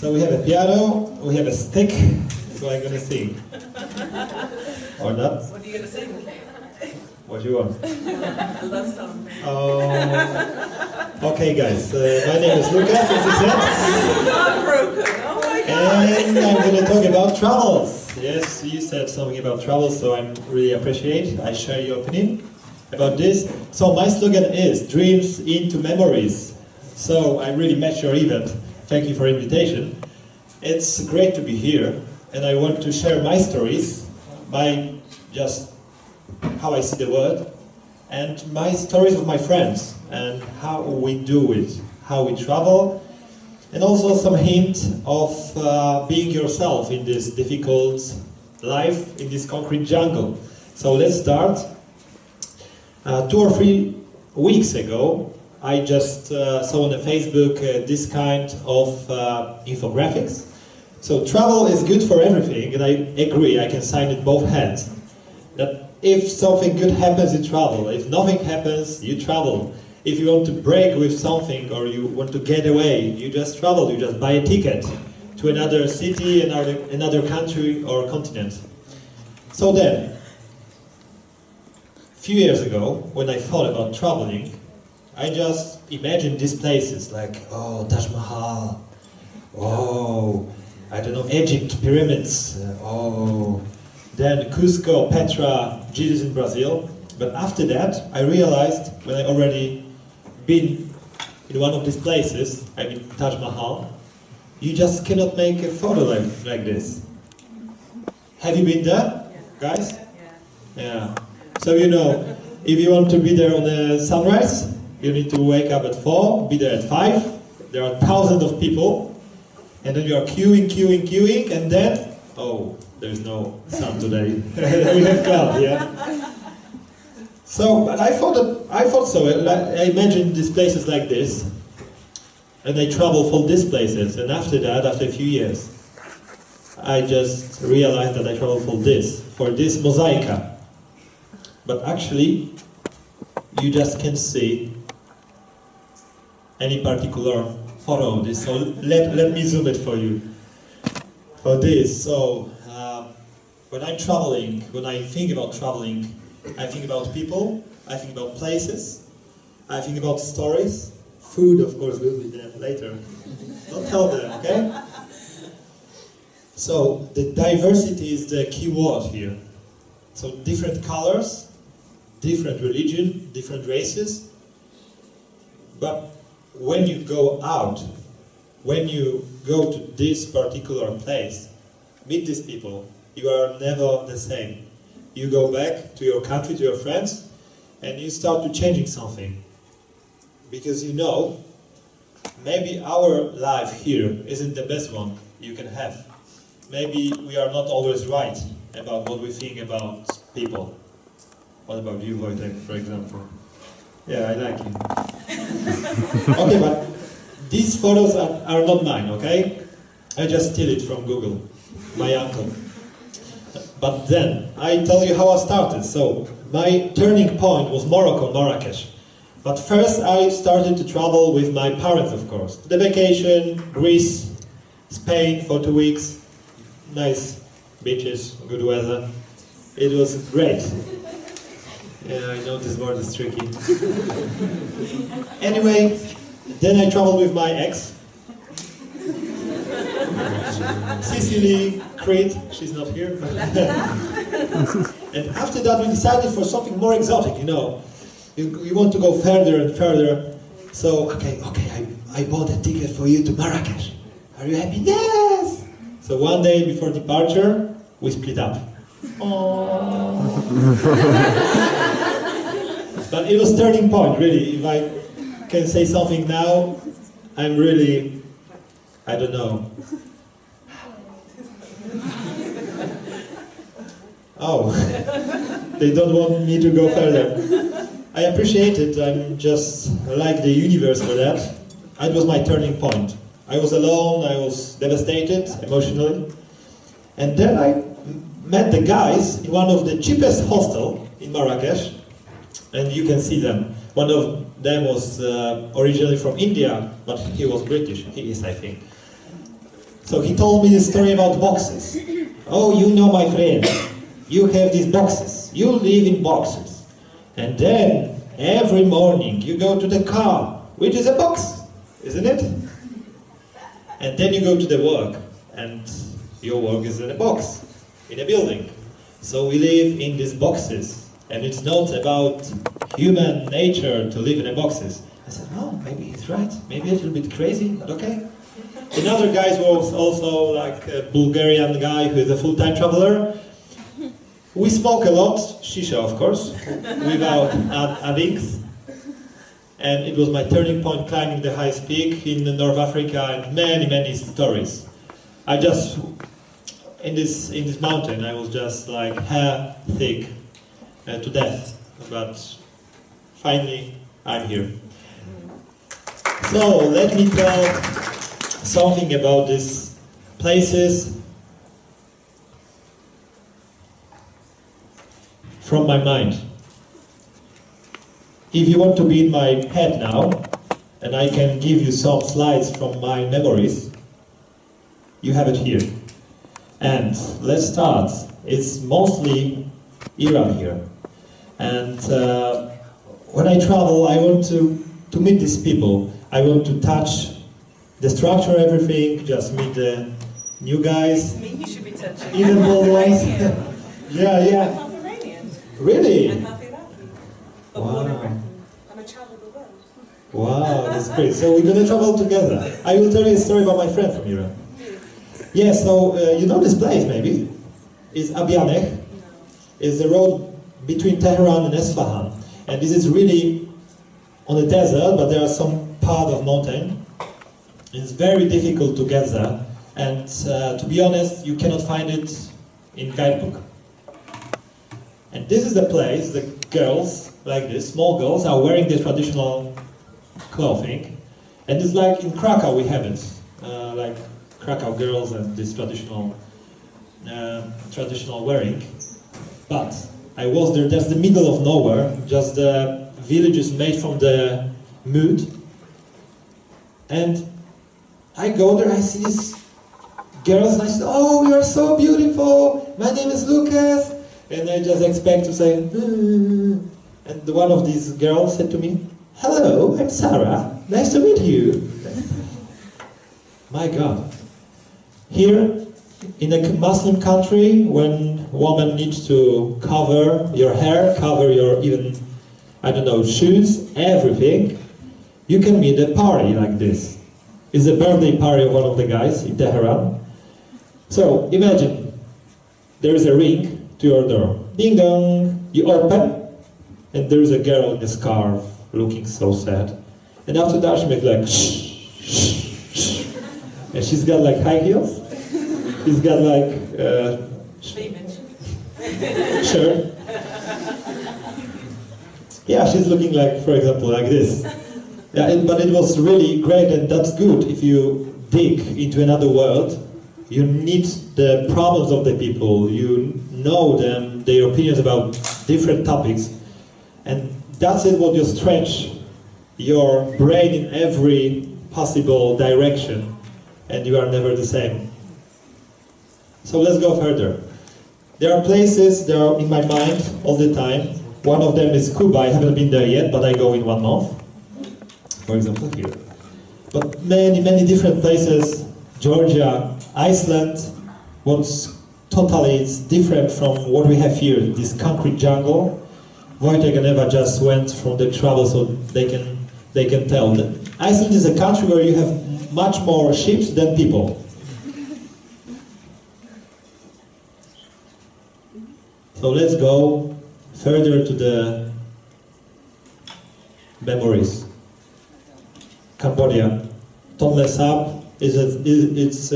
So we have a piano, we have a stick, so I'm gonna sing. Or not? What are you gonna sing? What do you want? A love song. Okay guys, my name is Łukasz, as you said. I'm broken. Oh my god. And I'm gonna talk about travels. Yes, you said something about travels, so I really appreciate. I share your opinion about this. So my slogan is dreams into memories. So I really match your event. Thank you for invitation. It's great to be here, and I want to share my stories, my just how I see the world, and my stories of my friends, and how we do it, how we travel, and also some hint of being yourself in this difficult life, in this concrete jungle. So let's start. 2 or 3 weeks ago, I just saw on the Facebook this kind of infographics. So travel is good for everything, and I agree, I can sign it both hands. That if something good happens, you travel. If nothing happens, you travel. If you want to break with something or you want to get away, you just travel, you just buy a ticket to another city, another country or continent. So then, a few years ago, when I thought about traveling, I just imagined these places like, oh, Taj Mahal, oh, I don't know, Egypt, pyramids, oh, then Cusco, Petra, Jesus in Brazil. But after that, I realized, when I already been in one of these places, I mean Taj Mahal, you just cannot make a photo like this. Have you been there, guys? Yeah. So you know, if you want to be there on a sunrise, you need to wake up at 4, be there at 5, there are thousands of people, and then you are queuing, and then, oh, there's no sun today. We have cloud, yeah? So, but I thought so. I imagined these places like this, and I travel for these places, and after that, after a few years, I just realized that I travel for this mosaica. But actually, you just can't see any particular photo of this, so let me zoom it for you. For this, so when I'm traveling, when I think about traveling, I think about people, I think about places, I think about stories. Food, of course, will be there later. Don't tell them, okay? So the diversity is the key word here. So different colors, different religion, different races, but when you go out, when you go to this particular place, meet these people, you are never the same. You go back to your country, to your friends, and you start to changing something. Because you know, maybe our life here isn't the best one you can have. Maybe we are not always right about what we think about people. What about you, Wojtek, for example? Yeah, I like you. Okay, but these photos are not mine, okay? I just steal it from Google, my uncle. But then, I tell you how I started. So, my turning point was Morocco, Marrakesh. But first I started to travel with my parents, of course. The vacation, Greece, Spain for 2 weeks. Nice beaches, good weather. It was great. Yeah, I know this word is tricky. Anyway, then I traveled with my ex. Sicily, Crete, she's not here. And after that we decided for something more exotic, you know. You want to go further and further. So, okay, I bought a ticket for you to Marrakesh. Are you happy? Yes! So one day before departure, we split up. But it was turning point, really. If I can say something now, I'm really, I don't know. Oh, they don't want me to go further. I appreciate it, I'm just like the universe for that. It was my turning point. I was alone, I was devastated emotionally. And then I met the guys in one of the cheapest hostels in Marrakesh. And you can see them. One of them was originally from India, but he was British. He is, I think. So he told me this story about boxes. Oh, you know, my friend, you have these boxes. You live in boxes. And then, every morning, you go to the car, which is a box, isn't it? And then you go to the work, and your work is in a box, in a building. So we live in these boxes, and it's not about human nature to live in a boxes. I said, oh, maybe he's right. Maybe a little bit crazy, but okay. Another guy was also like a Bulgarian guy who is a full-time traveler. We smoke a lot, shisha of course, without addicts. And it was my turning point climbing the highest peak in North Africa, and many, many stories. I just, in this mountain, I was just like hair thick to death, but finally I'm here. So let me tell something about these places from my mind. If you want to be in my head now, and I can give you some slides from my memories, you have it here. And let's start. It's mostly Iran here. And when I travel, I want to meet these people. I want to touch the structure, everything, just meet the new guys. Me, you should be touching. Even more ones. Yeah, I'm yeah. half Iranian. Really? I'm half Iraqi. But born in Britain. I'm a child of the world. Wow, that's great. So we're going to travel together. I will tell you a story about my friend from Iran. Yeah, so you know this place maybe? It's Abianeh. No. It's the road between Tehran and Isfahan. And this is really on the desert, but there are some part of mountain. It's very difficult to get there. And to be honest, you cannot find it in guidebook. And this is the place the girls, like this, small girls, are wearing their traditional clothing. And it's like in Krakow we have it. Like Krakow girls and this traditional wearing. But I was there, that's the middle of nowhere, just the villages made from the mud. And I go there, I see these girls, and I say, oh, you are so beautiful, my name is Lucas. And I just expect to say, and one of these girls said to me, hello, I'm Sarah, nice to meet you. My God. Here, in a Muslim country, when woman needs to cover your hair, cover your even, I don't know, shoes, everything, you can meet a party like this. It's a birthday party of one of the guys in Tehran. So, imagine, there is a ring to your door. Ding dong, you open, and there is a girl in a scarf, looking so sad. And after that she makes like, shh, shh, shh. And she's got like high heels. She's got like, shirt. Yeah, she's looking like, for example, like this. Yeah, but it was really great, and that's good. If you dig into another world, you need the problems of the people, you know them, their opinions about different topics, and that's it what you stretch your brain in every possible direction, and you are never the same. So let's go further. There are places that are in my mind all the time. One of them is Cuba. I haven't been there yet, but I go in 1 month. For example, here. But many, many different places. Georgia, Iceland, what's totally it's different from what we have here, this concrete jungle. Wojtek and Eva just went from the travel, so they can tell that Iceland is a country where you have much more ships than people. So let's go further to the memories. Cambodia. Tonle Sap it's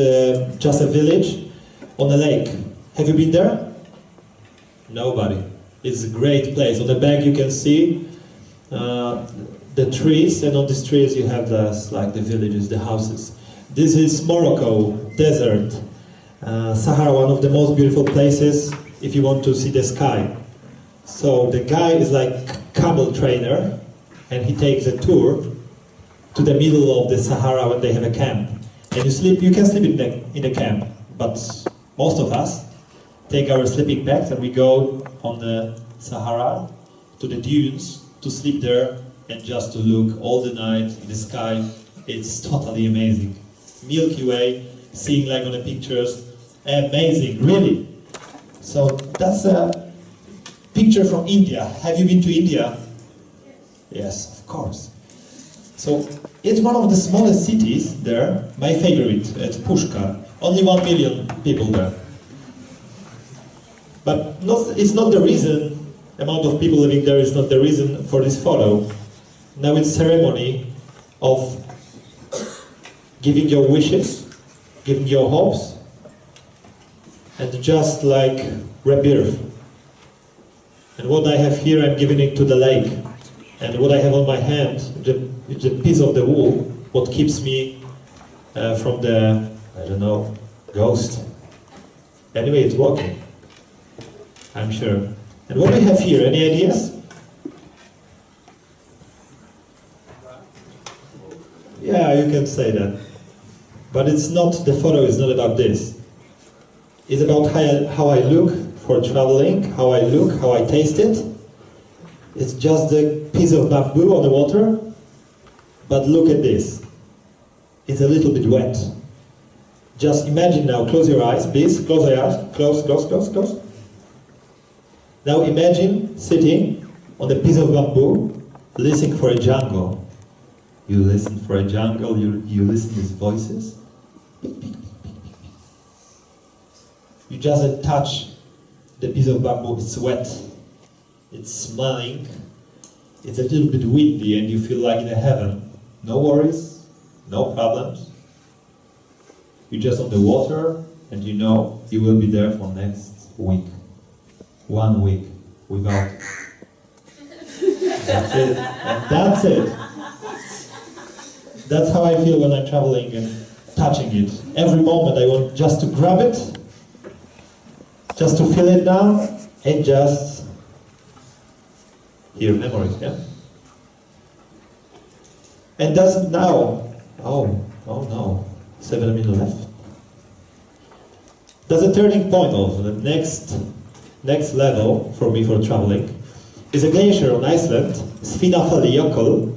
just a village on a lake. Have you been there? Nobody. It's a great place. On the back you can see the trees, and on these trees you have like the villages, the houses. This is Morocco, desert. Sahara, one of the most beautiful places if you want to see the sky. So the guy is like camel trainer, and he takes a tour to the middle of the Sahara when they have a camp. And you sleep. You can sleep in the camp, but most of us take our sleeping bags and we go on the Sahara to the dunes to sleep there and just to look all the night in the sky. It's totally amazing. Milky Way, seeing like on the pictures, amazing, really. So that's a picture from India. Have you been to India? Yes, of course. So it's one of the smallest cities there, my favorite, it's Pushkar. Only 1 million people there. But it's not the reason, amount of people living there is not the reason for this photo. Now it's ceremony of giving your wishes, giving your hopes, and just like rebirth. And what I have here, I'm giving it to the lake. And what I have on my hand, it's a piece of the wool, what keeps me from the, I don't know, ghost. Anyway, it's working, I'm sure. And what do we have here, any ideas? Yeah, you can say that. But it's not, the photo is not about this. It's about how I look for traveling, how I look, how I taste it. It's just a piece of bamboo on the water, but look at this. It's a little bit wet. Just imagine now, close your eyes, please, close your eyes, close. Now imagine sitting on a piece of bamboo, listening for a jungle. You listen for a jungle, you listen to his voices. You just touch the piece of bamboo, it's wet, it's smelling, it's a little bit windy and you feel like in a heaven. No worries, no problems. You're just on the water and you know you will be there for next week. 1 week without. That's it, and that's it. That's how I feel when I'm traveling and touching it. Every moment I want just to grab it, just to feel it now, and just hear memories, yeah? And that's now, oh no, 7 minutes left. That's a turning point also. The next level for me for traveling is a glacier on Iceland, Svinafellsjökull,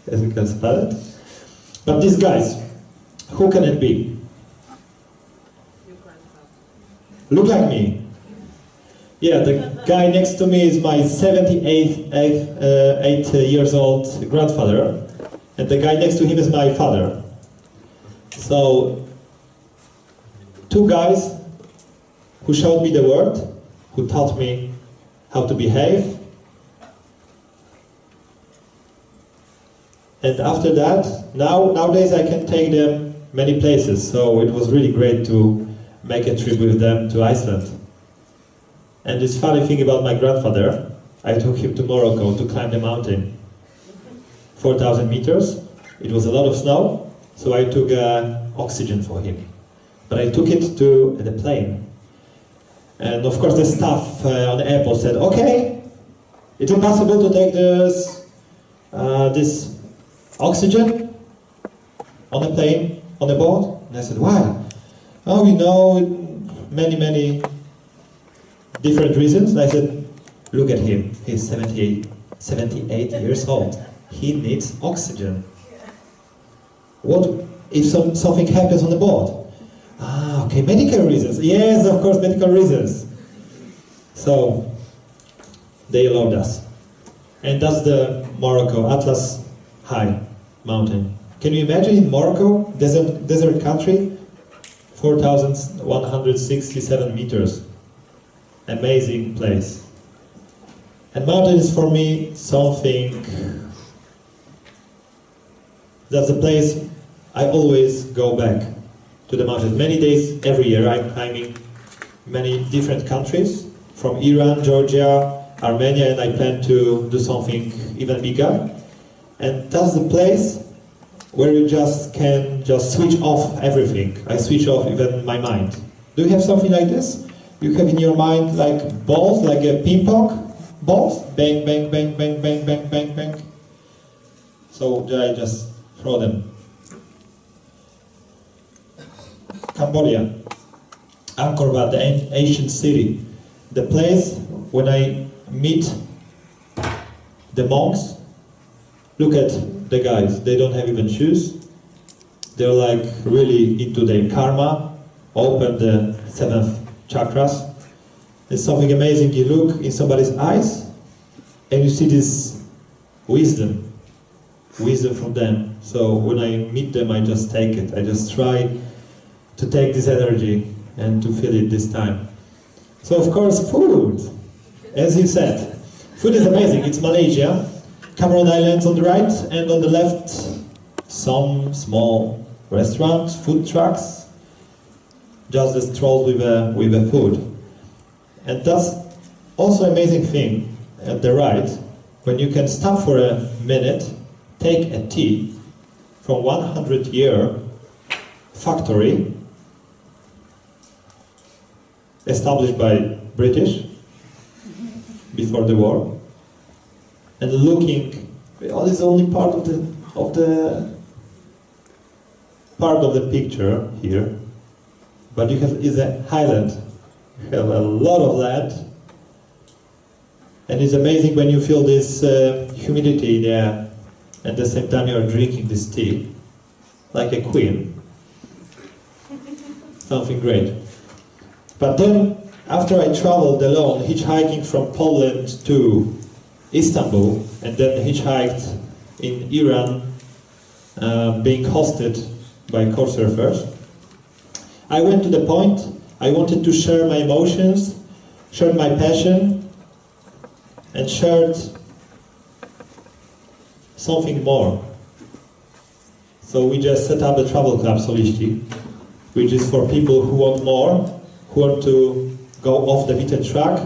as you can spell it. But these guys, who can it be? Look like me. Yeah, the guy next to me is my 78 years old grandfather, and the guy next to him is my father. So, 2 guys who showed me the world, who taught me how to behave. And after that, nowadays I can take them many places, so it was really great to make a trip with them to Iceland. And this funny thing about my grandfather, I took him to Morocco to climb the mountain. 4,000 meters, it was a lot of snow, so I took oxygen for him. But I took it to the plane. And of course the staff on the airport said, okay, it's impossible to take this oxygen on the plane, on the board? And I said, why? Oh, we know many different reasons. And I said, look at him, he's 78 years old. He needs oxygen. What if something happens on the board? Ah, okay, medical reasons. Yes, of course, medical reasons. So, they allowed us. And that's the Morocco, Atlas High mountain. Can you imagine in Morocco, desert country, 4,167 meters. Amazing place. And mountain is for me something, that's a place I always go back to the mountains. Many days every year I'm climbing many different countries, from Iran, Georgia, Armenia, and I plan to do something even bigger. And that's the place where you just can switch off everything. I switch off even my mind. Do you have something like this? You have in your mind like balls, like a ping pong balls? Bang, bang, bang, bang, bang, bang, bang, bang. So I just throw them. Cambodia, Angkor Wat, the ancient city. The place when I meet the monks, look at the guys, they don't have even shoes. They're like really into their karma, open the 7th chakras. It's something amazing. You look in somebody's eyes and you see this wisdom from them. So when I meet them, I just take it. I just try to take this energy and to feel it this time. So of course, food, as you said. Food is amazing. It's Malaysia, Cameron Islands on the right, and on the left, some small restaurants, food trucks, just the strolls with a food. And that's also an amazing thing at the right, when you can stop for a minute, take a tea from 100-year factory established by British before the war, and looking, well, it's only part of the picture here, but you have is a highland. You have a lot of land, and it's amazing when you feel this humidity in the air. At the same time, you are drinking this tea like a queen. Something great. But then, after I traveled alone, hitchhiking from Poland to Istanbul, and then hitchhiked in Iran, being hosted by couchsurfers, I went to the point I wanted to share my emotions, share my passion, and shared something more. So we just set up a travel club, Soliści, which is for people who want more, who want to go off the beaten track,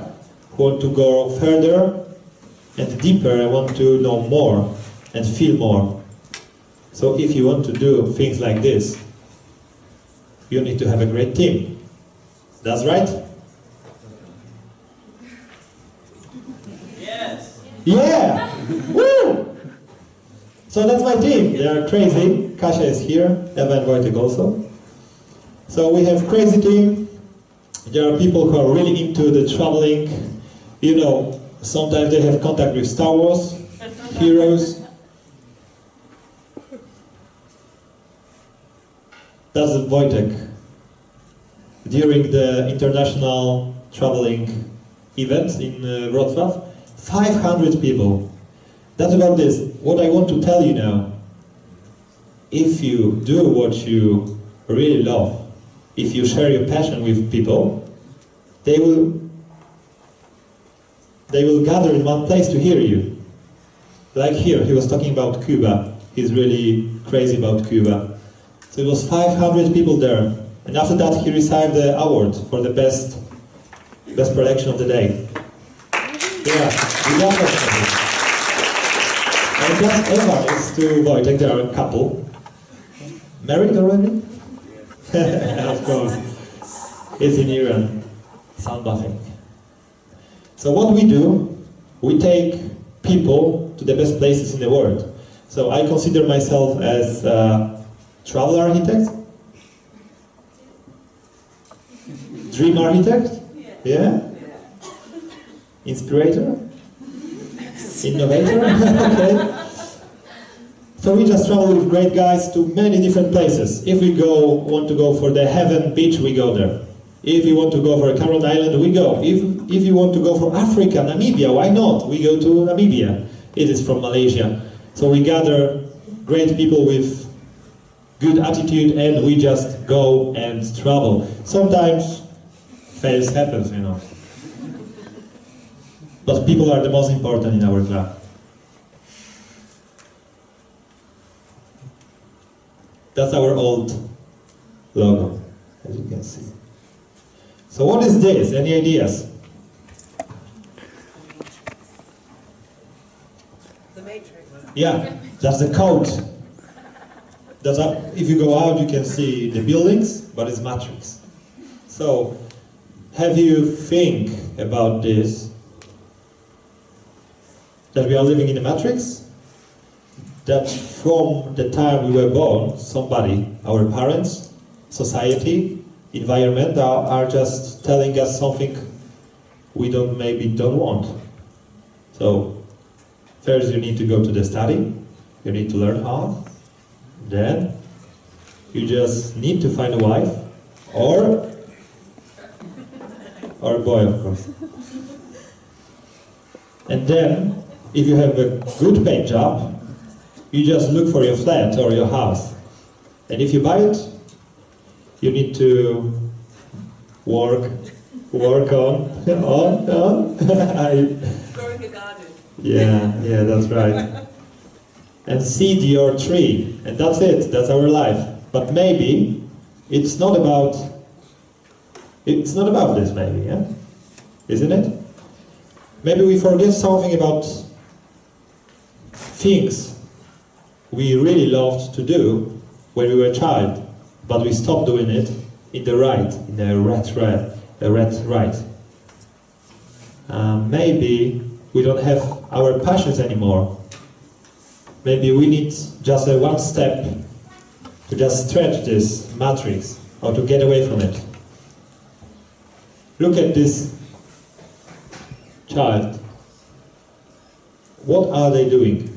who want to go further and deeper, and want to know more and feel more. So if you want to do things like this, you need to have a great team. That's right? Yes. Yeah! Woo! So that's my team. They are crazy. Kasia is here, Eva and Wojtek also. So we have crazy team. There are people who are really into the traveling. You know, sometimes they have contact with Star Wars, heroes. That's Wojtek. During the international traveling event in Wrocław, 500 people. That's about this. What I want to tell you now, if you do what you really love, if you share your passion with people, they will gather in one place to hear you. Like here, he was talking about Cuba. He's really crazy about Cuba. So it was 500 people there. And after that, he received the award for the best production of the day. Yeah, we love that. And just Eva is to Wojtek, they are a couple. Married already? Of course. It's in Iran. Sunbathing. So what we do, we take people to the best places in the world. So I consider myself as a travel architect, dream architect, yeah? Inspirator? Innovator? Okay. So we just travel with great guys to many different places. If we want to go for the Heaven Beach, we go there. If you want to go for a Cameron Island, we go. If you want to go for Africa, Namibia, why not? We go to Namibia. It is from Malaysia. So we gather great people with good attitude and we just go and travel. Sometimes fails happens, you know. But people are the most important in our club. That's our old logo, as you can see. So what is this? Any ideas? The Matrix. Yeah, that's the code. If you go out, you can see the buildings, but it's matrix. So, have you think about this? That we are living in a matrix? That from the time we were born, somebody, our parents, society, environment are just telling us something we maybe don't want. So first you need to go to the study, you need to learn how, then you just need to find a wife, or a boy, of course. And then, if you have a good paid job, you just look for your flat or your house. And if you buy it, you need to work on. Growing a garden. Yeah, that's right. And seed your tree, and that's it, that's our life. But maybe it's not about this, maybe, yeah? Isn't it? Maybe we forget something about things we really loved to do when we were a child, but we stopped doing it in the red right. Maybe we don't have our passions anymore. Maybe we need just one step to just stretch this matrix, or to get away from it. Look at this child. What are they doing?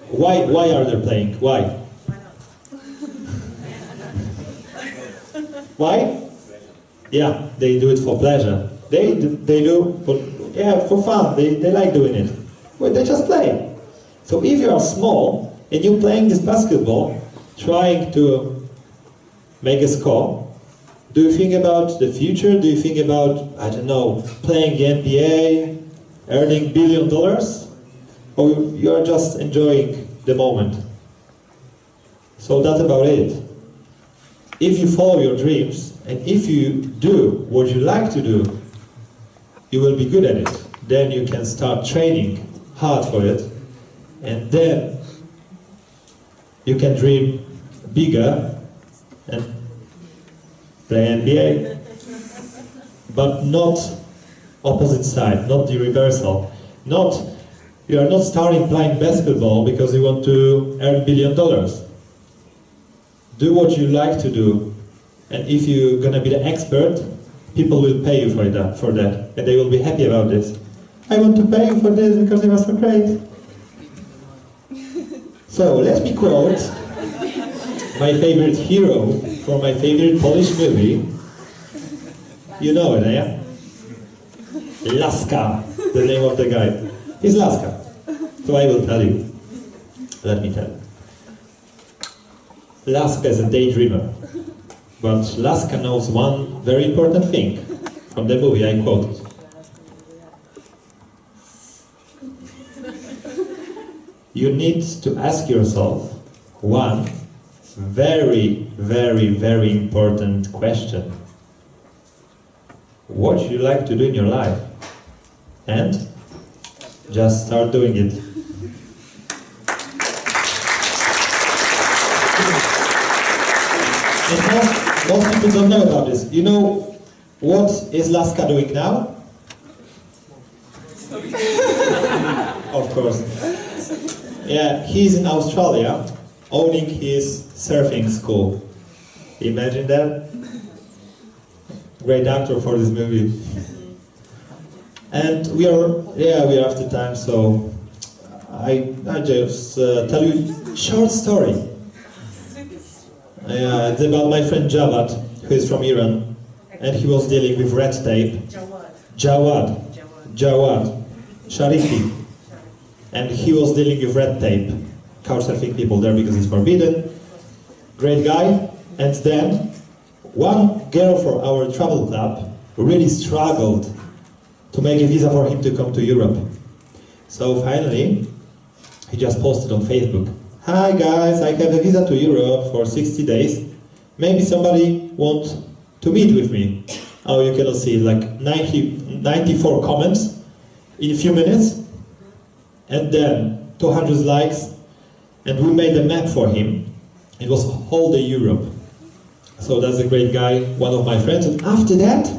Why are they playing? Why? Why? Yeah, they do it for pleasure. They do for fun. They like doing it. Well, they just play. So if you are small and you're playing this basketball, trying to make a score, do you think about the future? Do you think about, I don't know, playing the NBA, earning $1 billion? Or you are just enjoying the moment? So that's about it. If you follow your dreams, and if you do what you like to do, you will be good at it. Then you can start training hard for it, and then you can dream bigger and play NBA, but not opposite side, not the reversal. You are not starting playing basketball because you want to earn $1 billion. Do what you like to do, and if you're gonna be the expert, people will pay you for that, and they will be happy about this. I want to pay you for this because it was so great. So let me quote my favorite hero from my favorite Polish movie. You know it, yeah? Laska, the name of the guy. He's Laska. So I will tell you. Let me tell you. Laska is a daydreamer. But Laska knows one very important thing from the movie I quoted. You need to ask yourself one very, very, very important question. What would you like to do in your life? And just start doing it. And most people don't know about this. You know what is Laska doing now? Of course. Yeah, he's in Australia, owning his surfing school. Imagine that? Great actor for this movie. And we are after time, so I just tell you a short story. It's about my friend Javad, who is from Iran, and he was dealing with red tape. Jawad. Sharifi. And he was dealing with red tape, couchsurfing people there because it's forbidden. Great guy. And then one girl from our travel club really struggled to make a visa for him to come to Europe. So finally, he just posted on Facebook, "Hi guys, I have a visa to Europe for 60 days. Maybe somebody wants to meet with me." Oh, you cannot see, like 94 comments in a few minutes. And then 200 likes, and we made a map for him. It was whole day Europe. So that's a great guy, one of my friends. And after that,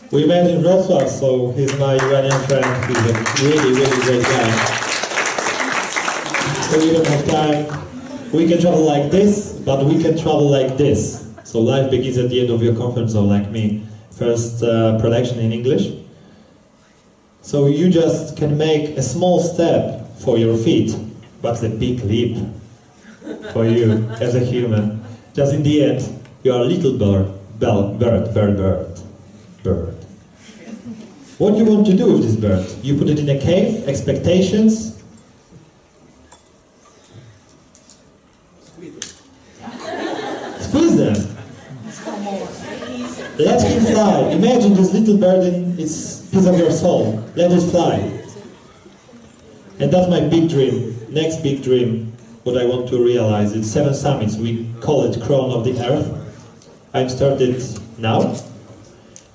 we met in Wrocław, so he's my Iranian friend. He's a really, really great guy. So we don't have time. We can travel like this, but we can travel like this. So life begins at the end of your comfort zone, like me. First production in English. So you just can make a small step for your feet, but a big leap for you as a human. Just in the end, you are a little bird. What do you want to do with this bird? You put it in a cave, expectations? Squeeze them. Let him fly. Imagine this little bird in its piece of your soul. Let it fly. And that's my big dream. Next big dream, what I want to realize. It's 7 summits. We call it Crown of the Earth. I've started now.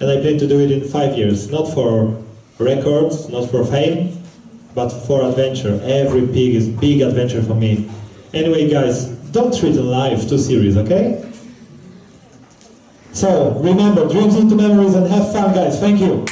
And I plan to do it in 5 years. Not for records, not for fame, but for adventure. Every pig is big adventure for me. Anyway, guys, don't treat life too serious, okay? So, remember, dreams into memories and have fun, guys. Thank you.